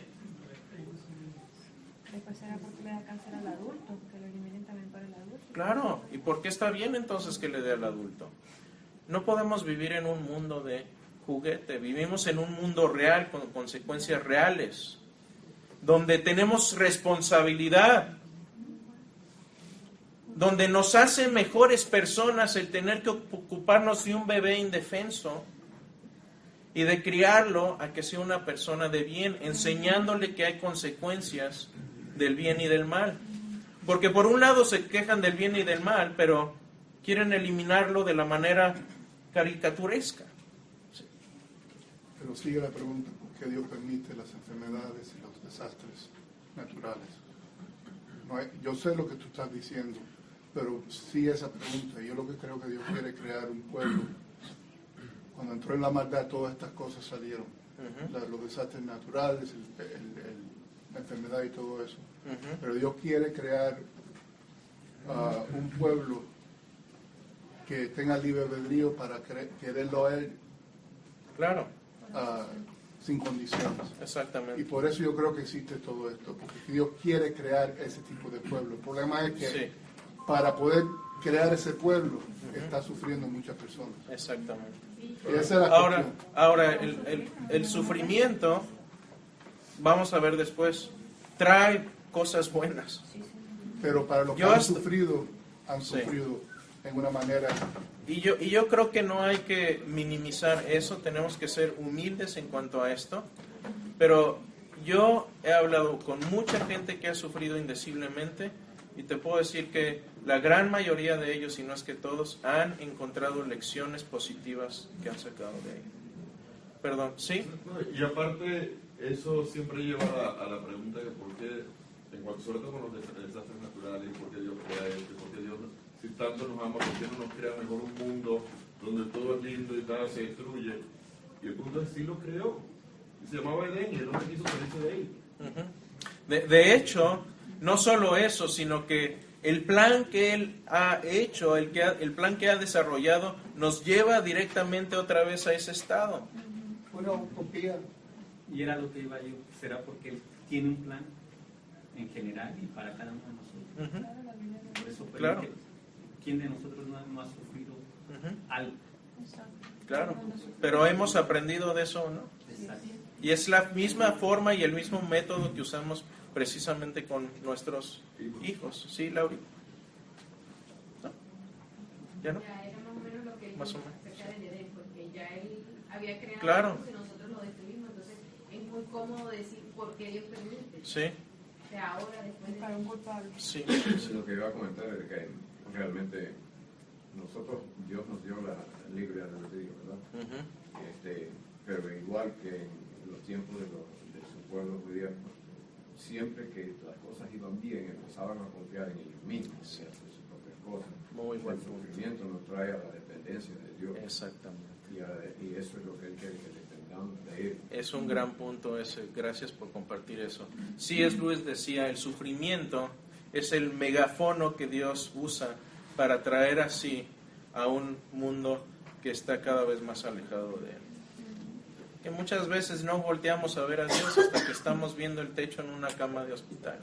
Después será porque le da cáncer al adulto, que lo eliminen también para el adulto. Claro, ¿y por qué está bien entonces que le dé al adulto? No podemos vivir en un mundo de juguete, vivimos en un mundo real con consecuencias reales, donde tenemos responsabilidad, donde nos hace mejores personas el tener que ocuparnos de un bebé indefenso y de criarlo a que sea una persona de bien, enseñándole que hay consecuencias del bien y del mal. Porque por un lado se quejan del bien y del mal, pero quieren eliminarlo de la manera caricaturesca. Sí. Pero sigue la pregunta, ¿por qué Dios permite las enfermedades y los desastres naturales? Yo sé lo que tú estás diciendo, pero sí esa pregunta. Yo lo que creo que Dios quiere crear un pueblo. Cuando entró en la maldad, todas estas cosas salieron. Los desastres naturales, la enfermedad y todo eso. Pero Dios quiere crear un pueblo que tenga libre albedrío para quererlo a Él Claro, sin condiciones. exactamente. Y por eso yo creo que existe todo esto, porque Dios quiere crear ese tipo de pueblo. El problema es que Sí, para poder crear ese pueblo está sufriendo muchas personas. exactamente. Y esa es la cuestión. Ahora el sufrimiento, vamos a ver después, trae cosas buenas. Pero para los que Yo han hasta- sufrido Sí. en una manera. Y yo creo que no hay que minimizar eso, tenemos que ser humildes en cuanto a esto, pero yo he hablado con mucha gente que ha sufrido indeciblemente y te puedo decir que la gran mayoría de ellos, si no es que todos, han encontrado lecciones positivas que han sacado de ello. Perdón, ¿sí? Y aparte, eso siempre lleva a la pregunta de por qué, en cuanto sobre todo con los desastres naturales, por qué Dios crea esto, por qué Dios, si tanto nos ama, por qué no nos crea mejor un mundo donde todo es lindo y nada se destruye. Y el punto es, sí lo creó. Y se llamaba Edén y el hombre quiso salirse de ahí. Ujú. De hecho, no solo eso, sino que el plan que él ha hecho, el plan que ha desarrollado, nos lleva directamente otra vez a ese estado. Una utopía. Y era lo que iba yo, será porque Él tiene un plan en general y para cada uno de nosotros. Ujú, Por eso, pero Claro. ¿quién de nosotros no ha sufrido ujú, algo? claro, pero hemos aprendido de eso, ¿no? Exacto. Y es la misma forma y el mismo método que usamos precisamente con nuestros hijos. ¿Sí, Lauri? ¿No? ¿Ya no? Ya era más o menos lo que él Más o dijo menos. acerca del Edén, porque ya él había creado Claro. algo y nosotros lo destruimos, entonces es muy cómodo decir por qué Dios permite. Sí, O sea, ahora después de... Para un culpable. sí. Lo que iba a comentar es que realmente nosotros, Dios nos dio la libre albedrío, ¿verdad? Ujú, Pero igual que en los tiempos de su pueblo judío, siempre que las cosas iban bien, empezaban a confiar en ellos mismos y a hacer sus propias cosas. Muy buen El punto. sufrimiento nos trae a la dependencia de Dios. Exactamente. Y eso es lo que Él quiere, que dependamos de Él. Es un gran punto ese. Gracias por compartir eso. C.S. Lewis decía, el sufrimiento es el megafono que Dios usa para traer así a un mundo que está cada vez más alejado de Él. Que muchas veces no volteamos a ver a Dios hasta que estamos viendo el techo en una cama de hospital.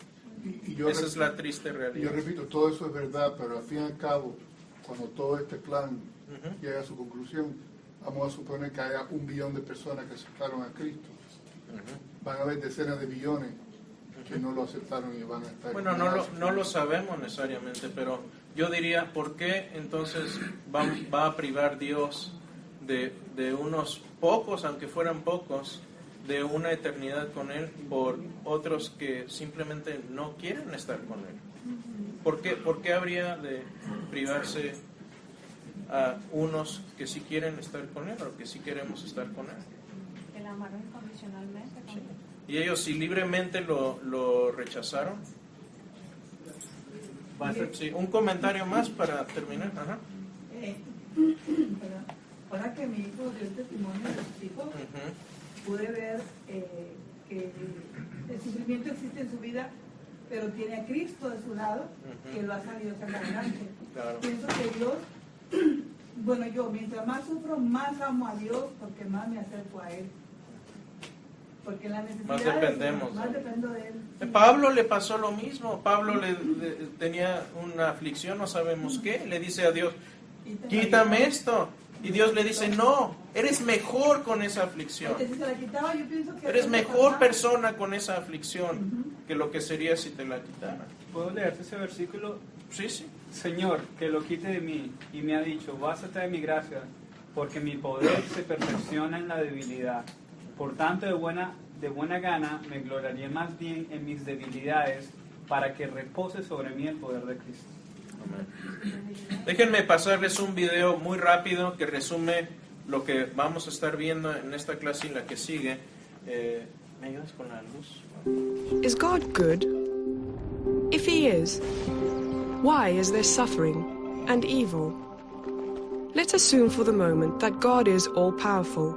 Y yo Esa es la triste yo realidad. repito, todo eso es verdad, pero al fin y al cabo, cuando todo este plan Ujú. llega a su conclusión, vamos a suponer que haya 1 billón de personas que aceptaron a Cristo. Ujú. Van a haber decenas de billones que no lo aceptaron y van a estar... Bueno, no lo sabemos necesariamente, pero yo diría, ¿por qué entonces va a privar Dios de unos pocos, aunque fueran pocos, de una eternidad con Él por otros que simplemente no quieren estar con Él? ¿Por qué habría de privarse a unos que sí quieren estar con Él o que sí queremos estar con Él? Que la amaron incondicionalmente. Sí. Y ellos si libremente lo rechazaron. Sí, un comentario más para terminar. Ajá. Perdón. Ahora que mi hijo dio el testimonio de sus hijos, Ujú. pude ver que el sufrimiento existe en su vida, pero tiene a Cristo de su lado, Ujú. que lo ha salido a sacar adelante. Claro. Pienso que Dios, bueno, yo mientras más sufro, más amo a Dios, porque más me acerco a Él. Porque la necesidad Más dependemos, más ¿no? dependo de Él. Sí. Pablo le pasó lo mismo. Pablo tenía una aflicción, no sabemos qué. Le dice a Dios, quítame esto. Y Dios le dice, no, eres mejor con esa aflicción. Porque si se la quitaba, yo pienso que... Eres mejor persona con esa aflicción que lo que sería si te la quitara. ¿Puedo leerte ese versículo? Sí, sí. Señor, que lo quite de mí. Y me ha dicho, bástate de mi gracia, porque mi poder se perfecciona en la debilidad. Por tanto, de buena gana me gloriaré más bien en mis debilidades, para que repose sobre mí el poder de Cristo. Déjenme pasarles un video muy rápido que resume lo que vamos a estar viendo en esta clase y la que sigue. ¿Me ayudas con la luz? Is God good? If He is, why is there suffering and evil? Let's assume for the moment that God is all-powerful.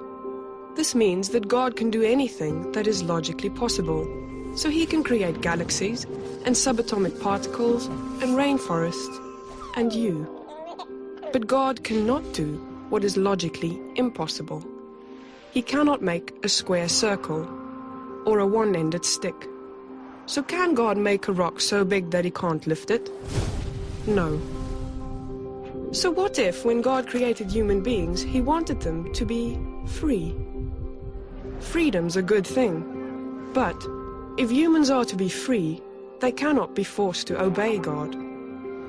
This means that God can do anything that is logically possible. So He can create galaxies and subatomic particles and rainforests and you. But God cannot do what is logically impossible. He cannot make a square circle or a one-ended stick. So can God make a rock so big that he can't lift it? No. So what if, when God created human beings, he wanted them to be free? Freedom's a good thing, but if humans are to be free, they cannot be forced to obey God,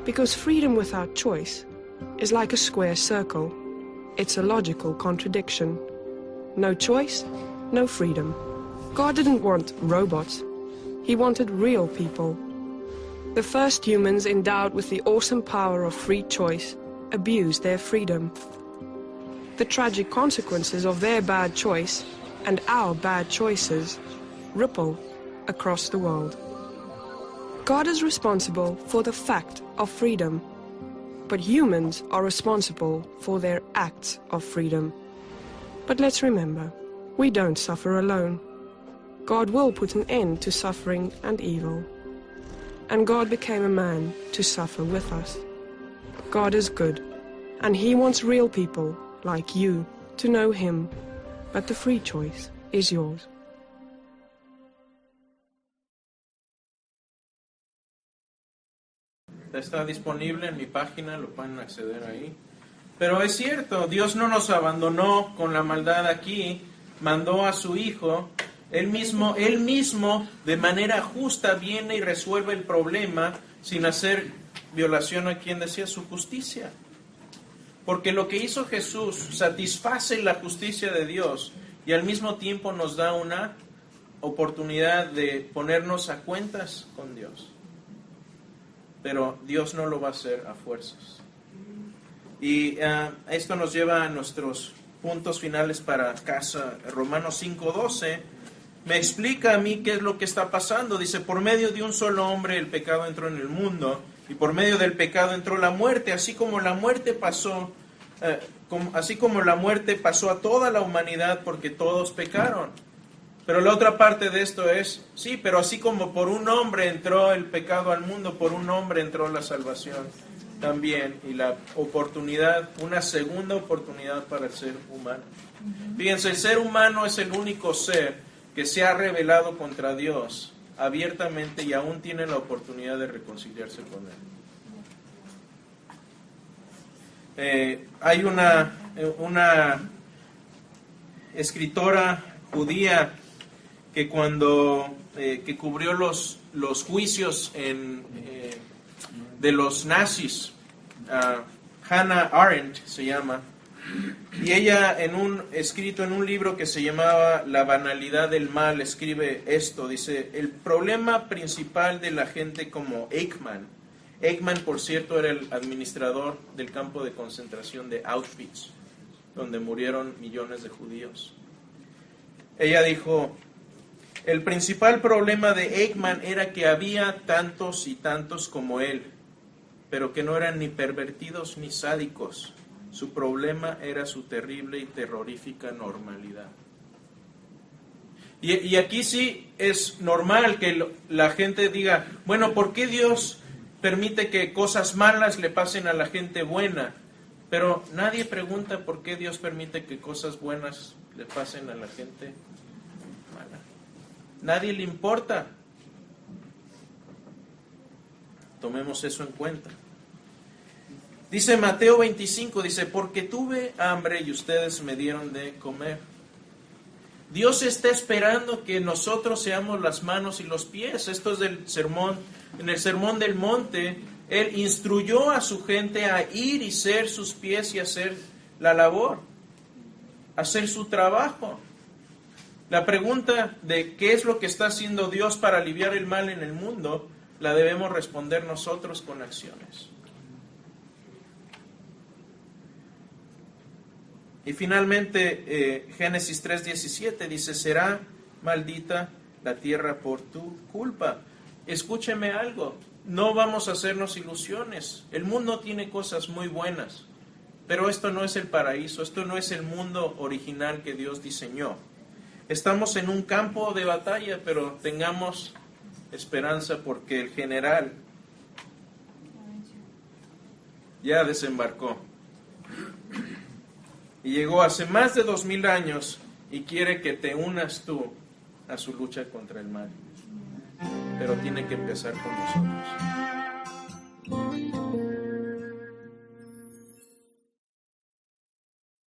because freedom without choice is like a square circle. It's a logical contradiction. No choice, no freedom. God didn't want robots. He wanted real people. The first humans endowed with the awesome power of free choice abused their freedom. The tragic consequences of their bad choice and our bad choices ripple across the world. God is responsible for the fact of freedom, but humans are responsible for their acts of freedom. But let's remember, we don't suffer alone. God will put an end to suffering and evil. And God became a man to suffer with us. God is good, and he wants real people like you to know him, but the free choice is yours. Está disponible en mi página, lo pueden acceder ahí. Pero es cierto, Dios no nos abandonó con la maldad aquí, mandó a su Hijo, Él mismo de manera justa viene y resuelve el problema sin hacer violación a quien decía su justicia. Porque lo que hizo Jesús satisface la justicia de Dios y al mismo tiempo nos da una oportunidad de ponernos a cuentas con Dios. Pero Dios no lo va a hacer a fuerzas. Y esto nos lleva a nuestros puntos finales para casa. Romanos 5:12 me explica a mí qué es lo que está pasando. Dice, por medio de un solo hombre el pecado entró en el mundo, y por medio del pecado entró la muerte, así como la muerte pasó a toda la humanidad porque todos pecaron. Pero la otra parte de esto es, sí, pero así como por un hombre entró el pecado al mundo, por un hombre entró la salvación también, y la oportunidad, una segunda oportunidad para el ser humano. Fíjense, el ser humano es el único ser que se ha rebelado contra Dios abiertamente y aún tiene la oportunidad de reconciliarse con Él. Hay una escritora judía que cuando que cubrió los juicios de los nazis, Hannah Arendt se llama, y ella escrito en un libro que se llamaba La banalidad del mal, escribe esto, dice, el problema principal de la gente como Eichmann, por cierto, era el administrador del campo de concentración de Auschwitz, donde murieron millones de judíos. Ella dijo, el principal problema de Eichmann era que había tantos y tantos como él, pero que no eran ni pervertidos ni sádicos. Su problema era su terrible y terrorífica normalidad. Y aquí sí es normal que la gente diga, bueno, ¿por qué Dios permite que cosas malas le pasen a la gente buena? Pero nadie pregunta por qué Dios permite que cosas buenas le pasen a la gente mala. Nadie le importa. Tomemos eso en cuenta. Dice Mateo 25, dice, porque tuve hambre y ustedes me dieron de comer. Dios está esperando que nosotros seamos las manos y los pies. Esto es del sermón, en el Sermón del Monte. Él instruyó a su gente a ir y ser sus pies y hacer la labor, hacer su trabajo. La pregunta de qué es lo que está haciendo Dios para aliviar el mal en el mundo, la debemos responder nosotros con acciones. Y finalmente, Génesis 3:17 dice, será maldita la tierra por tu culpa. Escúcheme algo, no vamos a hacernos ilusiones. El mundo tiene cosas muy buenas, pero esto no es el paraíso, esto no es el mundo original que Dios diseñó. Estamos en un campo de batalla, pero tengamos esperanza porque el general ya desembarcó. Y llegó hace más de 2000 años y quiere que te unas tú a su lucha contra el mal. Pero tiene que empezar con nosotros.